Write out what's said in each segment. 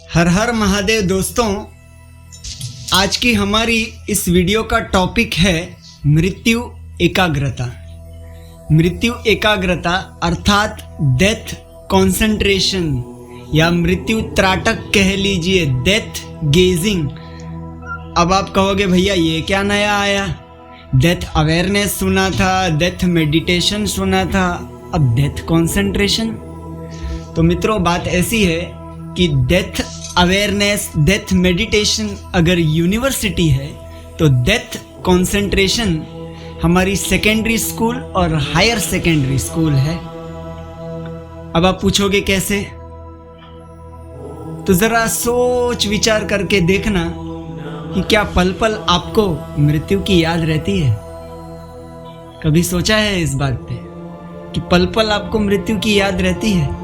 हर हर महादेव दोस्तों, आज की हमारी इस वीडियो का टॉपिक है मृत्यु एकाग्रता। मृत्यु एकाग्रता अर्थात डेथ कंसंट्रेशन या मृत्यु त्राटक कह लीजिए, डेथ गेजिंग। अब आप कहोगे भैया ये क्या नया आया, डेथ अवेयरनेस सुना था, डेथ मेडिटेशन सुना था, अब डेथ कंसंट्रेशन। तो मित्रों बात ऐसी है कि डेथ अवेयरनेस, डेथ मेडिटेशन अगर यूनिवर्सिटी है तो डेथ कंसंट्रेशन हमारी सेकेंडरी स्कूल और हायर सेकेंडरी स्कूल है। अब आप पूछोगे कैसे, तो जरा सोच विचार करके देखना कि क्या पल पल आपको मृत्यु की याद रहती है। कभी सोचा है इस बात पे कि पल पल आपको मृत्यु की याद रहती है?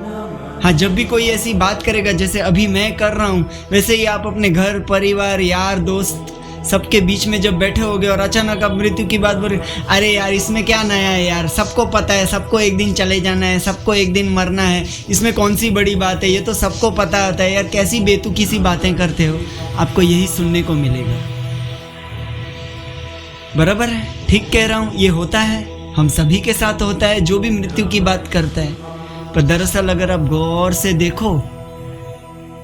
हाँ, जब भी कोई ऐसी बात करेगा जैसे अभी मैं कर रहा हूँ, वैसे ही आप अपने घर परिवार यार दोस्त सबके बीच में जब बैठे होगे और अचानक आप मृत्यु की बात बोले, अरे यार इसमें क्या नया है यार, सबको पता है, सबको एक दिन चले जाना है, सबको एक दिन मरना है, इसमें कौन सी बड़ी बात है, ये तो सबको पता होता है यार, कैसी बेतुकी सी बातें करते हो। आपको यही सुनने को मिलेगा। बराबर है, ठीक कह रहा हूँ, ये होता है, हम सभी के साथ होता है जो भी मृत्यु की बात करता है। पर दरअसल अगर आप गौर से देखो,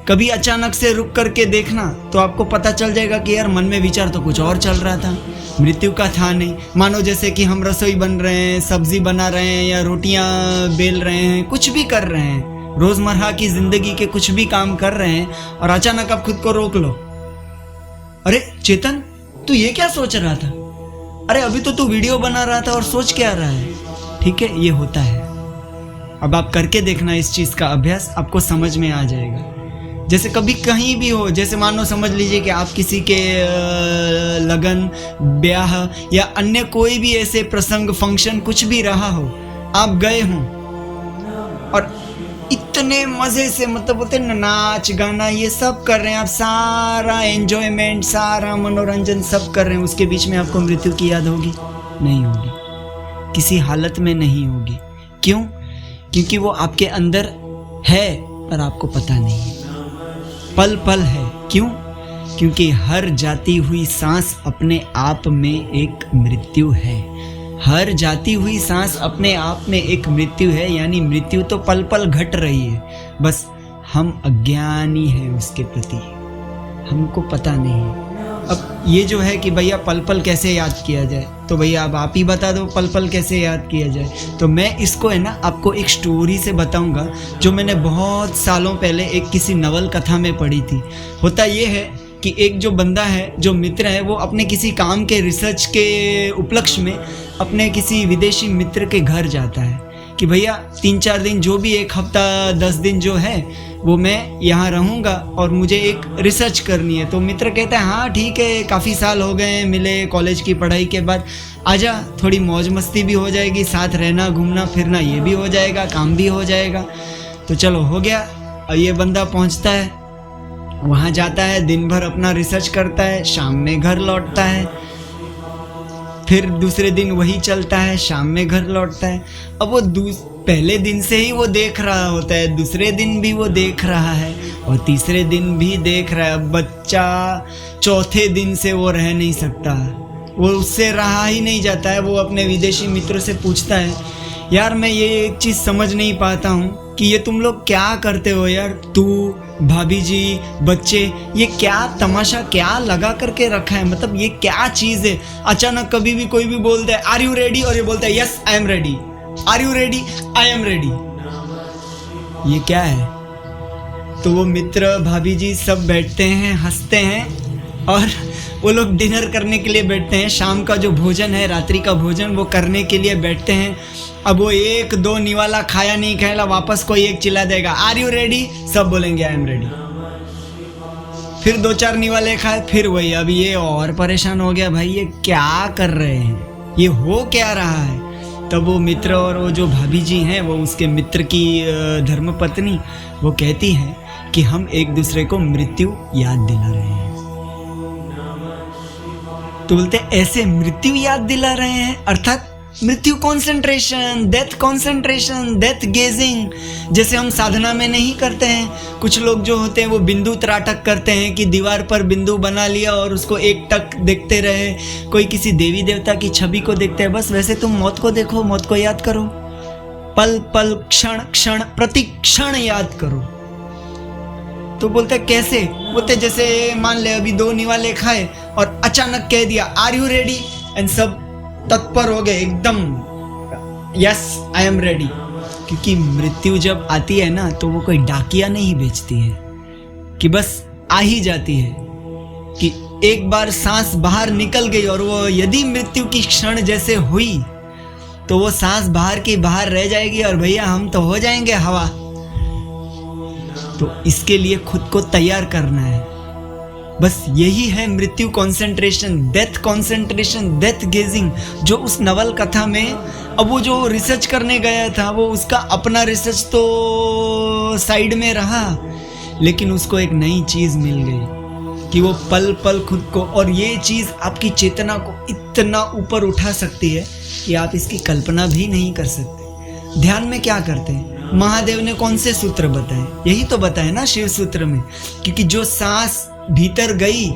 कभी अचानक से रुक करके देखना तो आपको पता चल जाएगा कि यार मन में विचार तो कुछ और चल रहा था, मृत्यु का था नहीं। मानो जैसे कि हम रसोई बन रहे हैं, सब्जी बना रहे हैं या रोटियां बेल रहे हैं, कुछ भी कर रहे हैं, रोजमर्रा की जिंदगी के कुछ भी काम कर रहे हैं और अचानक आप खुद को रोक लो। अरे चेतन, तू ये क्या सोच रहा था? अरे अभी तो तू वीडियो बना रहा था और सोच क्या रहा है? ठीक है, ये होता है। अब आप करके देखना इस चीज़ का अभ्यास, आपको समझ में आ जाएगा। जैसे कभी कहीं भी हो, जैसे मान लो समझ लीजिए कि आप किसी के लगन, ब्याह या अन्य कोई भी ऐसे प्रसंग, फंक्शन कुछ भी रहा हो, आप गए हों और इतने मज़े से, मतलब बोलते हैं नाच गाना ये सब कर रहे हैं, आप सारा एंजॉयमेंट, सारा मनोरंजन सब कर रहे हैं, उसके बीच में आपको मृत्यु की याद होगी? नहीं होगी, किसी हालत में नहीं होगी। क्यों? क्योंकि वो आपके अंदर है पर आपको पता नहीं है, पल पल है। क्यों? क्योंकि हर जाती हुई सांस अपने आप में एक मृत्यु है। हर जाती हुई सांस अपने आप में एक मृत्यु है, यानी मृत्यु तो पल पल घट रही है, बस हम अज्ञानी हैं उसके प्रति, हमको पता नहीं है। अब ये जो है कि भैया पल पल कैसे याद किया जाए, तो भैया अब आप ही बता दो पल पल कैसे याद किया जाए। तो मैं इसको है ना आपको एक स्टोरी से बताऊंगा जो मैंने बहुत सालों पहले एक किसी नवल कथा में पढ़ी थी। होता ये है कि एक जो बंदा है, जो मित्र है, वो अपने किसी काम के रिसर्च के उपलक्ष्य में अपने किसी विदेशी मित्र के घर जाता है कि भैया 3-4 दिन, जो भी 1 हफ्ता 10 दिन जो है वो मैं यहाँ रहूँगा और मुझे एक रिसर्च करनी है। तो मित्र कहता है हाँ ठीक है, काफ़ी साल हो गए मिले कॉलेज की पढ़ाई के बाद, आजा, थोड़ी मौज मस्ती भी हो जाएगी, साथ रहना घूमना फिरना ये भी हो जाएगा, काम भी हो जाएगा। तो चलो हो गया। और ये बंदा पहुँचता है, वहाँ जाता है, दिन भर अपना रिसर्च करता है, शाम में घर लौटता है, फिर दूसरे दिन वही चलता है, शाम में घर लौटता है। अब वो पहले दिन से ही वो देख रहा होता है, दूसरे दिन भी वो देख रहा है और तीसरे दिन भी देख रहा है। अब बच्चा चौथे दिन से वो रह नहीं सकता, वो उससे रहा ही नहीं जाता है। वो अपने विदेशी मित्रों से पूछता है, यार मैं ये एक चीज़ समझ नहीं पाता हूँ कि ये तुम लोग क्या करते हो यार, तू, भाभी जी, बच्चे, ये क्या तमाशा क्या लगा करके रखा है, मतलब ये क्या चीज़ है? अचानक कभी भी कोई भी बोलता है आर यू रेडी, और ये बोलता है yes I am ready, are you ready, I am ready. ये क्या है? तो वो मित्र भाभी जी सब बैठते हैं, हंसते हैं और वो लोग डिनर करने के लिए बैठते हैं। शाम का जो भोजन है, रात्रि का भोजन, वो करने के लिए बैठते हैं। अब वो 1-2 निवाला खाया नहीं खाया, वापस कोई एक चिल्ला देगा आर यू रेडी, सब बोलेंगे आई एम रेडी। फिर 2-4 निवाले खाए, फिर वही। अब ये और परेशान हो गया, भाई ये क्या कर रहे हैं, ये हो क्या रहा है? तब वो मित्र और वो जो भाभी जी हैं, वो उसके मित्र की धर्मपत्नी, वो कहती हैं कि हम एक दूसरे को मृत्यु याद दिला रहे हैं। तो बोलते ऐसे मृत्यु याद दिला रहे हैं, अर्थात मृत्यु concentration, death concentration, death gazing, जैसे हम साधना में नहीं करते हैं। कुछ लोग जो होते हैं वो बिंदु त्राटक करते हैं कि दीवार पर बिंदु बना लिया और उसको एक टक देखते रहे। कोई किसी देवी देवता की छवि को देखते हैं। बस वैसे तुम मौत को देखो, मौत को याद करो, पल पल क्षण क्षण प्रति क्षण याद करो। तो बोलते कैसे? बोलते जैसे मान ले अभी 2 निवाले खाए और अचानक कह दिया आर यू रेडी, एंड सब तत्पर हो गए एकदम, यस आई एम रेडी। क्योंकि मृत्यु जब आती है ना तो वो कोई डाकिया नहीं बेचती है कि बस आ ही जाती है, कि एक बार सांस बाहर निकल गई और वो यदि मृत्यु की क्षण जैसे हुई तो वो सांस बाहर की बाहर रह जाएगी और भैया हम तो हो जाएंगे हवा। तो इसके लिए खुद को तैयार करना है। बस यही है मृत्यु concentration, death concentration, death gazing. जो उस नवल कथा में, अब वो जो रिसर्च करने गया था वो उसका अपना रिसर्च तो साइड में रहा, लेकिन उसको एक नई चीज मिल गई कि वो पल पल खुद को, और ये चीज आपकी चेतना को इतना ऊपर उठा सकती है कि आप इसकी कल्पना भी नहीं कर सकते। ध्यान में क्या करते हैं? महादेव ने कौन से सूत्र बताए? यही तो बताए ना शिव सूत्र में, क्योंकि जो सांस भीतर गई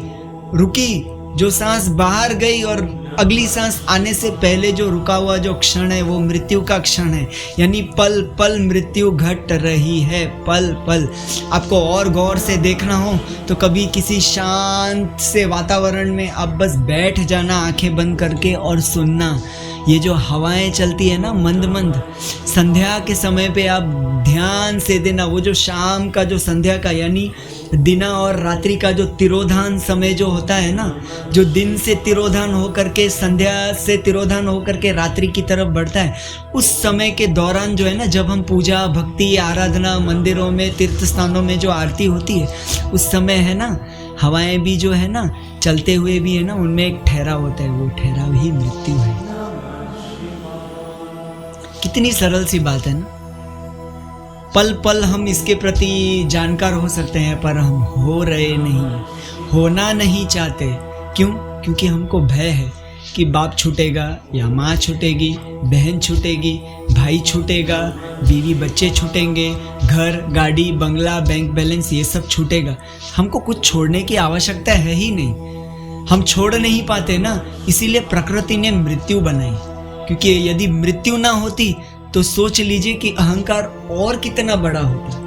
रुकी, जो सांस बाहर गई और अगली सांस आने से पहले जो रुका हुआ जो क्षण है वो मृत्यु का क्षण है। यानी पल पल मृत्यु घट रही है, पल पल। आपको और गौर से देखना हो तो कभी किसी शांत से वातावरण में आप बस बैठ जाना आंखें बंद करके और सुनना। ये जो हवाएं चलती है ना मंद मंद, संध्या के समय पे आप ध्यान से देना। वो जो शाम का जो संध्या का यानी दिना और रात्रि का जो तिरोधान समय जो होता है ना, जो दिन से तिरोधान होकर के संध्या से तिरोधान होकर के रात्रि की तरफ बढ़ता है, उस समय के दौरान जो है ना, जब हम पूजा भक्ति आराधना मंदिरों में तीर्थ स्थानों में जो आरती होती है, उस समय है ना हवाएं भी जो है ना चलते हुए भी है ना, उनमें एक ठहराव होता है, वो ठहराव ही मृत्यु है। कितनी सरल सी बात है ना। पल पल हम इसके प्रति जानकार हो सकते हैं पर हम हो रहे नहीं, होना नहीं चाहते। क्यों? क्योंकि हमको भय है कि बाप छूटेगा या माँ छूटेगी, बहन छूटेगी, भाई छूटेगा, बीवी बच्चे छूटेंगे, घर गाड़ी बंगला बैंक बैलेंस ये सब छूटेगा। हमको कुछ छोड़ने की आवश्यकता है ही नहीं, हम छोड़ नहीं पाते ना, इसीलिए प्रकृति ने मृत्यु बनाई। क्योंकि यदि मृत्यु ना होती तो सोच लीजिए कि अहंकार और कितना बड़ा होता।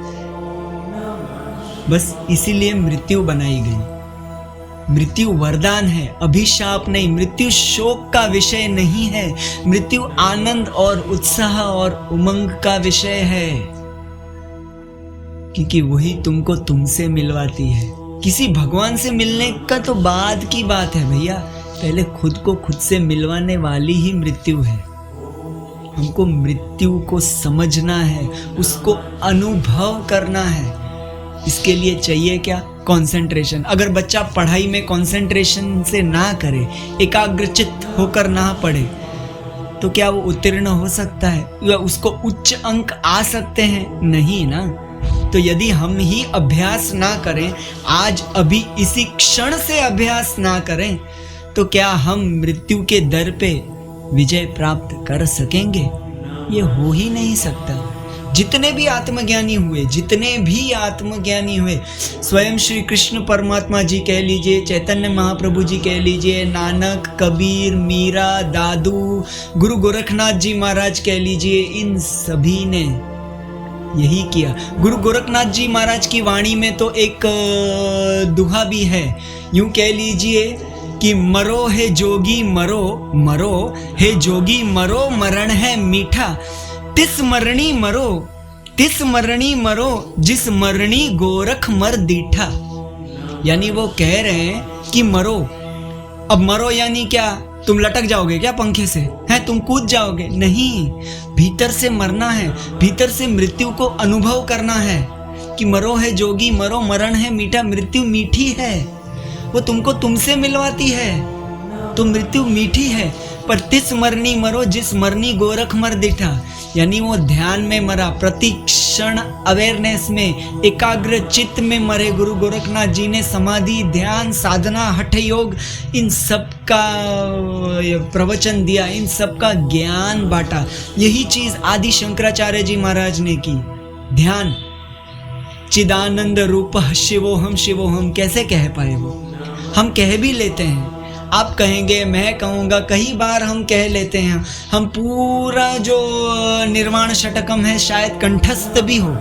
बस इसीलिए मृत्यु बनाई गई। मृत्यु वरदान है, अभिशाप नहीं। मृत्यु शोक का विषय नहीं है, मृत्यु आनंद और उत्साह और उमंग का विषय है, क्योंकि वही तुमको तुमसे मिलवाती है। किसी भगवान से मिलने का तो बाद की बात है भैया, पहले खुद को खुद से मिलवाने वाली ही मृत्यु है। हमको मृत्यु को समझना है, उसको अनुभव करना है। इसके लिए चाहिए क्या? कंसंट्रेशन। अगर बच्चा पढ़ाई में कंसंट्रेशन से ना करे, एकाग्रचित्त होकर ना पढ़े, तो क्या वो उत्तीर्ण हो सकता है या उसको उच्च अंक आ सकते हैं? नहीं ना। तो यदि हम ही अभ्यास ना करें, आज अभी इसी क्षण से अभ्यास ना करें, तो क्या हम मृत्यु के दर पे विजय प्राप्त कर सकेंगे? ये हो ही नहीं सकता। जितने भी आत्मज्ञानी हुए, स्वयं श्री कृष्ण परमात्मा जी कह लीजिए, चैतन्य महाप्रभु जी कह लीजिए, नानक, कबीर, मीरा, दादू, गुरु गोरखनाथ जी महाराज कह लीजिए, इन सभी ने यही किया। गुरु गोरखनाथ जी महाराज की वाणी में तो एक दुहा भी है, यूं कह लीजिए कि मरो है जोगी मरो, मरो है जोगी मरो, मरण है मीठा, तिस मरणी मरो, जिस मरणी गोरख मर दीठा। यानी वो कह रहे हैं कि मरो। अब मरो यानी क्या? तुम लटक जाओगे क्या पंखे से? है तुम कूद जाओगे? नहीं, भीतर से मरना है, भीतर से मृत्यु को अनुभव करना है कि मरो है जोगी मरो, मरण है मीठा। मृत्यु मीठी है, वो तुमको तुमसे मिलवाती है। तो मृत्यु मीठी है, पर तिस मरनी मरो, जिस मरनी गोरख मर दिठा। यानी वो ध्यान में मरा, प्रति क्षण क्षण अवेयरनेस में, एकाग्र चित्त में मरे गुरु गोरखनाथ जी ने समाधि, ध्यान, साधना, हठ योग, इन सब का प्रवचन दिया, इन सब का ज्ञान बांटा। यही चीज आदि शंकराचार्य जी महाराज ने की। ध्यान, चिदानंद रूप शिवोहम शिवोहम कैसे कह पाए वो? हम कह भी लेते हैं, आप कहेंगे, मैं कहूँगा, कई बार हम कह लेते हैं। हम पूरा जो निर्वाण षटकम है शायद कंठस्थ भी हो,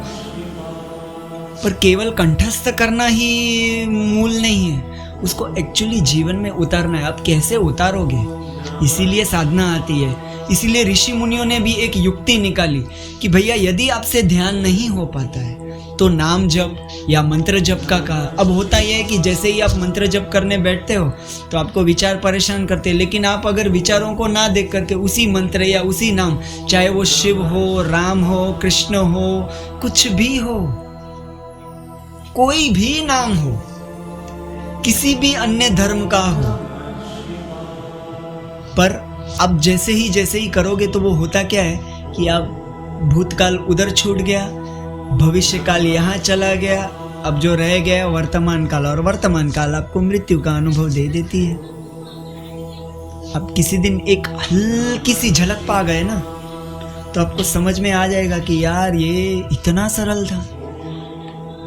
पर केवल कंठस्थ करना ही मूल नहीं है, उसको एक्चुअली जीवन में उतारना है। आप कैसे उतारोगे? इसीलिए साधना आती है। इसीलिए ऋषि मुनियों ने भी एक युक्ति निकाली कि भैया यदि आपसे ध्यान नहीं हो पाता है तो नाम जप या मंत्र जप का कहा। अब होता यह है कि जैसे ही आप मंत्र जप करने बैठते हो तो आपको विचार परेशान करते हैं, लेकिन आप अगर विचारों को ना देख करके उसी मंत्र या उसी नाम, चाहे वो शिव हो, राम हो, कृष्ण हो, कुछ भी हो, कोई भी नाम हो, किसी भी अन्य धर्म का हो, पर अब जैसे ही करोगे तो वो होता क्या है कि आप भूतकाल उधर छूट गया, भविष्य काल यहाँ चला गया, अब जो रह गया वर्तमान काल, और वर्तमान काल आपको मृत्यु का अनुभव दे देती है। अब किसी दिन एक हल्की सी झलक पा गए ना तो आपको समझ में आ जाएगा कि यार ये इतना सरल था,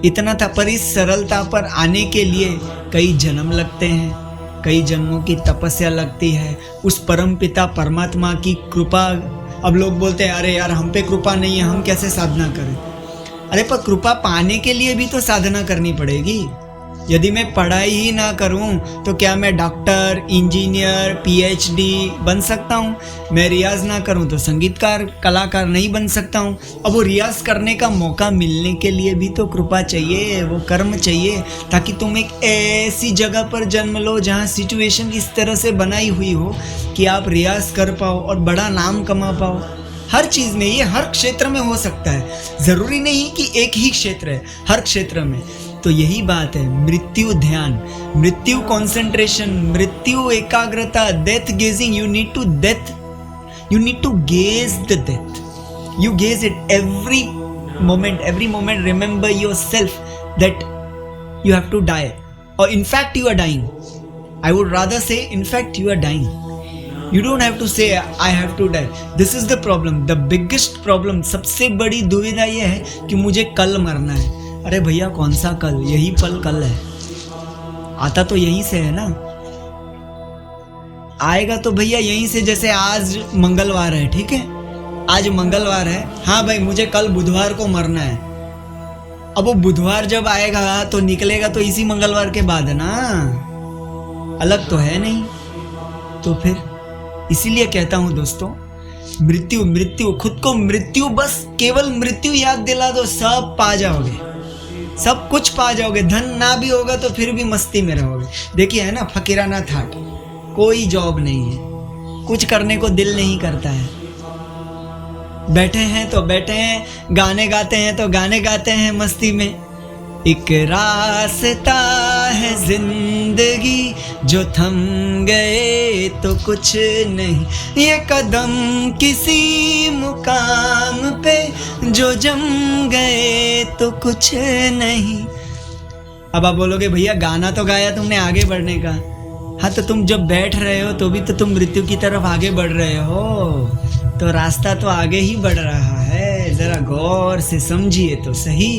इतना था। पर इस सरलता पर आने के लिए कई जन्म लगते हैं, कई जन्मों की तपस्या लगती है, उस परम पिता परमात्मा की कृपा। अब लोग बोलते हैं अरे यार हम पे कृपा नहीं है, हम कैसे साधना करें? अरे पर कृपा पाने के लिए भी तो साधना करनी पड़ेगी। यदि मैं पढ़ाई ही ना करूं तो क्या मैं डॉक्टर, इंजीनियर, पीएचडी बन सकता हूं? मैं रियाज ना करूं तो संगीतकार, कलाकार नहीं बन सकता हूं। अब वो रियाज करने का मौका मिलने के लिए भी तो कृपा चाहिए, वो कर्म चाहिए, ताकि तुम एक ऐसी जगह पर जन्म लो जहां सिचुएशन इस तरह से बनाई हुई हो कि आप रियाज कर पाओ और बड़ा नाम कमा पाओ। हर चीज़ में, ये हर क्षेत्र में हो सकता है, ज़रूरी नहीं कि एक ही क्षेत्र है, हर क्षेत्र में। तो यही बात है, मृत्यु ध्यान, मृत्यु कंसंट्रेशन, मृत्यु एकाग्रता, death gazing. You need to gaze the death, you gaze it every moment. Remember your self that you have to die, और in fact you are dying. I would rather say in fact you are dying. You don't have to say I have to die. This is the problem, the biggest problem. सबसे बड़ी दुविधा यह है कि मुझे कल मरना है। अरे भैया कौन सा कल? यही पल कल है, आता तो यहीं से है ना, आएगा तो भैया यहीं से। जैसे आज मंगलवार है, ठीक है, आज मंगलवार है, हाँ भाई मुझे कल बुधवार को मरना है। अब वो बुधवार जब आएगा तो निकलेगा तो इसी मंगलवार के बाद है ना, अलग तो है नहीं। तो फिर इसीलिए कहता हूं दोस्तों, मृत्यु, खुद को मृत्यु, बस केवल मृत्यु याद दिला दो, सब पा जाओगे, सब कुछ पा जाओगे। धन ना भी होगा तो फिर भी मस्ती में रहोगे। देखिए है ना, फकीराना थाट, कोई जॉब नहीं है, कुछ करने को दिल नहीं करता है, बैठे हैं तो बैठे हैं, गाने गाते हैं तो गाने गाते हैं मस्ती में। एक रास्ता है जिंदगी जो थम गए तो कुछ नहीं, ये कदम किसी मुकाम पे जो जम गए तो कुछ नहीं। अब आप बोलोगे भैया गाना तो गाया तुमने आगे बढ़ने का, हाँ तो तुम जब बैठ रहे हो तो भी तो तुम मृत्यु की तरफ आगे बढ़ रहे हो, तो रास्ता तो आगे ही बढ़ रहा है, जरा गौर से समझिए तो सही।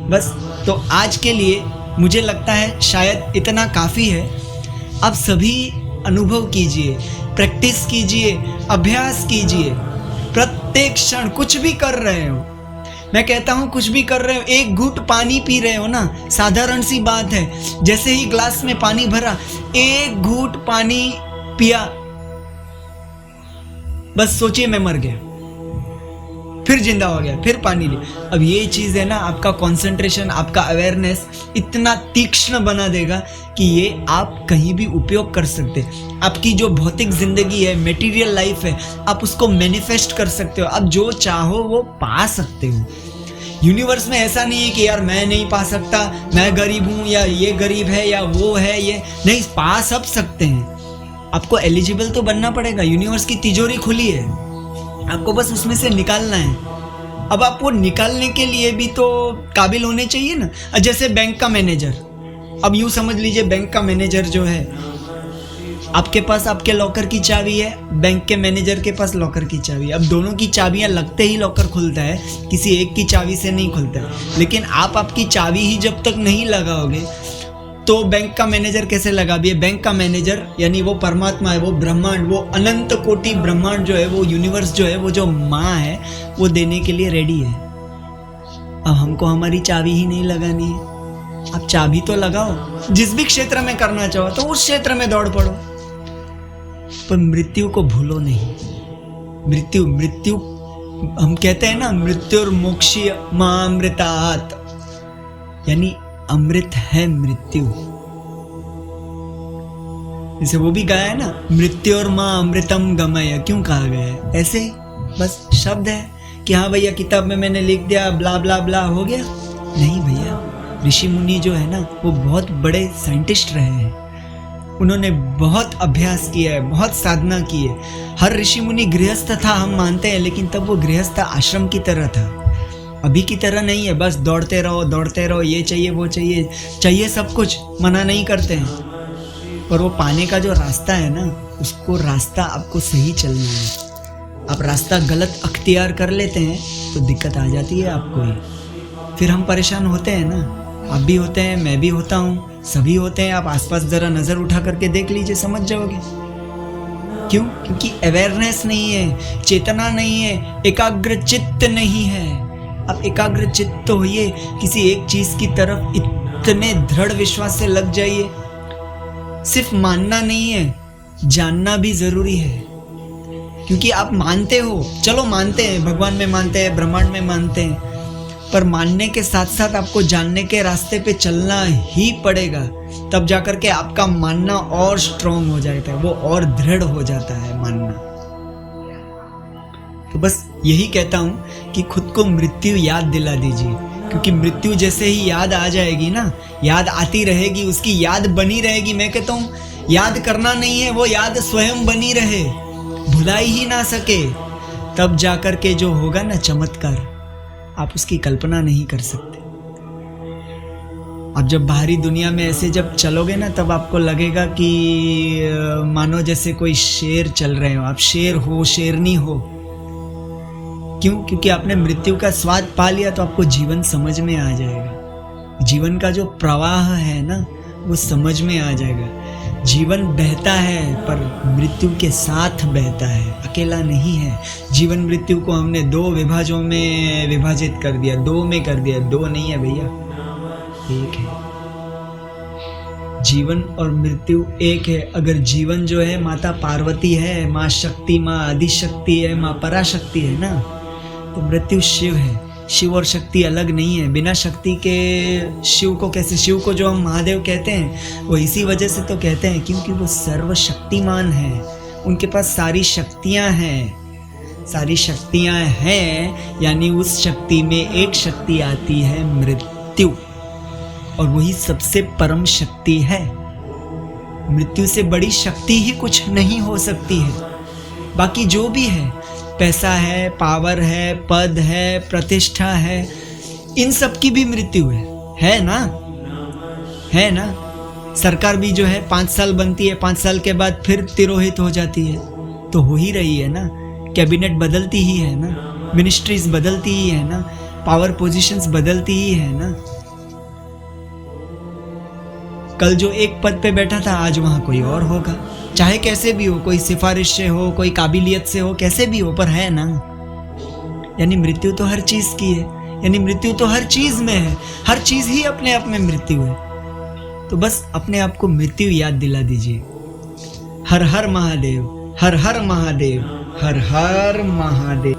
बस तो आज के लिए मुझे लगता है शायद इतना काफ़ी है। आप सभी अनुभव कीजिए, प्रैक्टिस कीजिए, अभ्यास कीजिए, प्रत्येक क्षण कुछ भी कर रहे हो, मैं कहता हूँ कुछ भी कर रहे हो, एक घूंट पानी पी रहे हो ना, साधारण सी बात है, जैसे ही ग्लास में पानी भरा, एक घूंट पानी पिया, बस सोचिए मैं मर गया, फिर जिंदा हो गया, फिर पानी लिया। अब ये चीज़ है ना, आपका कंसंट्रेशन, आपका अवेयरनेस इतना तीक्ष्ण बना देगा कि ये आप कहीं भी उपयोग कर सकते। आपकी जो भौतिक जिंदगी है, मटेरियल लाइफ है, आप उसको मैनिफेस्ट कर सकते हो, आप जो चाहो वो पा सकते हो। यूनिवर्स में ऐसा नहीं है कि यार मैं नहीं पा सकता, मैं गरीब हूँ, या ये गरीब है, या वो है, ये नहीं, पा सब सकते हैं। आपको एलिजिबल तो बनना पड़ेगा, यूनिवर्स की तिजोरी खुली है, आपको बस उसमें से निकालना है। अब आप वो निकालने के लिए भी तो काबिल होने चाहिए ना। जैसे बैंक का मैनेजर, अब यूँ समझ लीजिए बैंक का मैनेजर जो है, आपके पास आपके लॉकर की चाबी है, बैंक के मैनेजर के पास लॉकर की चाबी है। अब दोनों की चाबियां लगते ही लॉकर खुलता है, किसी एक की चाबी से नहीं खुलता है। लेकिन आप आपकी चाबी ही जब तक नहीं लगाओगे तो बैंक का मैनेजर कैसे लगा? भी बैंक का मैनेजर यानी वो परमात्मा है, वो ब्रह्मांड, वो अनंत कोटि ब्रह्मांड जो है, वो यूनिवर्स जो है, वो जो माँ है, वो देने के लिए रेडी है। अब हमको हमारी चाबी ही नहीं लगानी है। आप चाबी तो लगाओ, जिस भी क्षेत्र में करना चाहो तो उस क्षेत्र में दौड़ पड़ो, पर मृत्यु को भूलो नहीं। मृत्यु मृत्यु हम कहते हैं ना, मृत्युर्मोक्षीय मामृतात्, यानी अमृत है मृत्यु। जैसे वो भी गाया है ना, मृत्योर माँ अमृतम गमय, क्यों कहा गया है? ऐसे ही बस शब्द है कि हाँ भैया किताब में मैंने लिख दिया, ब्ला ब्ला ब्ला हो गया। नहीं भैया, ऋषि मुनि जो है ना, वो बहुत बड़े साइंटिस्ट रहे हैं। उन्होंने बहुत अभ्यास किया है, बहुत साधना की है। हर ऋषि मुनि गृहस्थ था हम मानते हैं, लेकिन तब वो गृहस्थ आश्रम की तरह था, अभी की तरह नहीं है। बस दौड़ते रहो, ये चाहिए वो चाहिए, चाहिए सब कुछ, मना नहीं करते हैं, पर वो पाने का जो रास्ता है ना, उसको रास्ता आपको सही चलना है। आप रास्ता गलत अख्तियार कर लेते हैं तो दिक्कत आ जाती है आपको ही, फिर हम परेशान होते हैं ना। आप भी होते हैं, मैं भी होता हूँ, सभी होते हैं। आप आसपास जरा नजर उठा करके देख लीजिए, समझ जाओगे। क्यों? क्योंकि अवेयरनेस नहीं है, चेतना नहीं है, एकाग्र चित्त नहीं है। आप एकाग्र चित्त तो होइए, किसी एक चीज की तरफ इतने दृढ़ विश्वास से लग जाइए। सिर्फ मानना नहीं है, जानना भी जरूरी है। क्योंकि आप मानते हो, चलो मानते हैं, भगवान में मानते हैं, ब्रह्मांड में मानते हैं, पर मानने के साथ साथ आपको जानने के रास्ते पे चलना ही पड़ेगा। तब जाकर के आपका मानना और स्ट्रांग हो जाता है, वो और दृढ़ हो जाता है मानना। तो बस यही कहता हूं कि खुद को मृत्यु याद दिला दीजिए, क्योंकि मृत्यु जैसे ही याद आ जाएगी ना, याद आती रहेगी, उसकी याद बनी रहेगी। मैं कहता हूं याद करना नहीं है, वो याद स्वयं बनी रहे, भुलाई ही ना सके। तब जाकर के जो होगा ना चमत्कार, आप उसकी कल्पना नहीं कर सकते। आप जब बाहरी दुनिया में ऐसे जब चलोगे ना, तब आपको लगेगा कि मानो जैसे कोई शेर चल रहे हो। आप शेर हो, शेरनी हो। क्यों? क्योंकि आपने मृत्यु का स्वाद पा लिया, तो आपको जीवन समझ में आ जाएगा। जीवन का जो प्रवाह है ना, वो समझ में आ जाएगा। जीवन बहता है, पर मृत्यु के साथ बहता है, अकेला नहीं है। जीवन मृत्यु को हमने दो विभाजों में विभाजित कर दिया, दो में कर दिया। दो नहीं है भैया, एक है। जीवन और मृत्यु एक है। अगर जीवन जो है माता पार्वती है, माँ शक्ति, माँ आदिशक्ति है, माँ पराशक्ति है ना, तो मृत्यु शिव है। शिव और शक्ति अलग नहीं है। बिना शक्ति के शिव को कैसे, शिव को जो हम महादेव कहते हैं, वो इसी वजह से तो कहते हैं क्योंकि वो सर्वशक्तिमान है। उनके पास सारी शक्तियां हैं, सारी शक्तियां हैं, यानी उस शक्ति में एक शक्ति आती है मृत्यु, और वही सबसे परम शक्ति है। मृत्यु से बड़ी शक्ति ही कुछ नहीं हो सकती है। बाकी जो भी है, पैसा है, पावर है, पद है, प्रतिष्ठा है, इन सब की भी मृत्यु है ना? है ना? सरकार भी जो है 5 साल बनती है, 5 साल के बाद फिर तिरोहित हो जाती है, तो हो ही रही है ना। कैबिनेट बदलती ही है ना, मिनिस्ट्रीज बदलती ही है ना, पावर पोजीशंस बदलती ही है ना। कल जो एक पद पे बैठा था, आज वहां कोई और होगा। चाहे कैसे भी हो, कोई सिफारिश से हो, कोई काबिलियत से हो, कैसे भी हो, पर है ना। यानी मृत्यु तो हर चीज की है, यानी मृत्यु तो हर चीज में है। हर चीज ही अपने आप में मृत्यु है। तो बस अपने आप को मृत्यु याद दिला दीजिए। हर हर महादेव, हर हर महादेव, हर हर महादेव।